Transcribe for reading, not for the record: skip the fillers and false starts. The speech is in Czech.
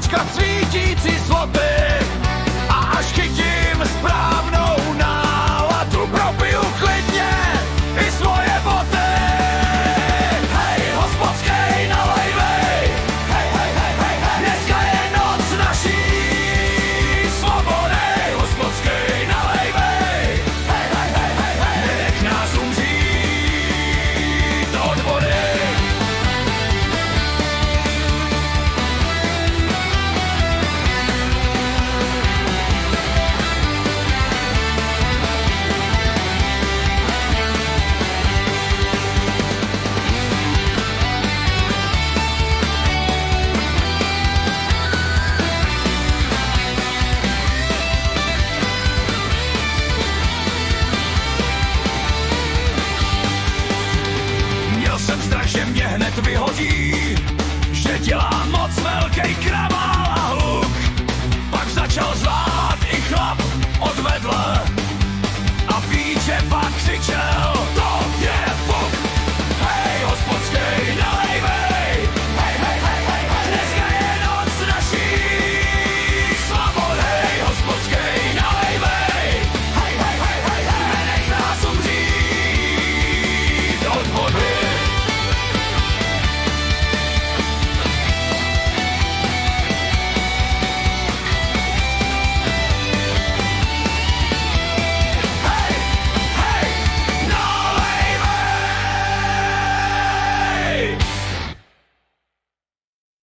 mačkat svítící sloty. A až chytím správnou náladu, propiju klidně i svoje boty. Hej, hospodskej, nalej mi. Hej, hej, hej, hej, hej. Dneska je noc naší svobody. Hospodskej, nalej mi. Hej, hej, hej, hej, hej. Nenech nás umřít od vody. Měl jsem strach, že mě hned vyhodí, že dělám moc velký kravát.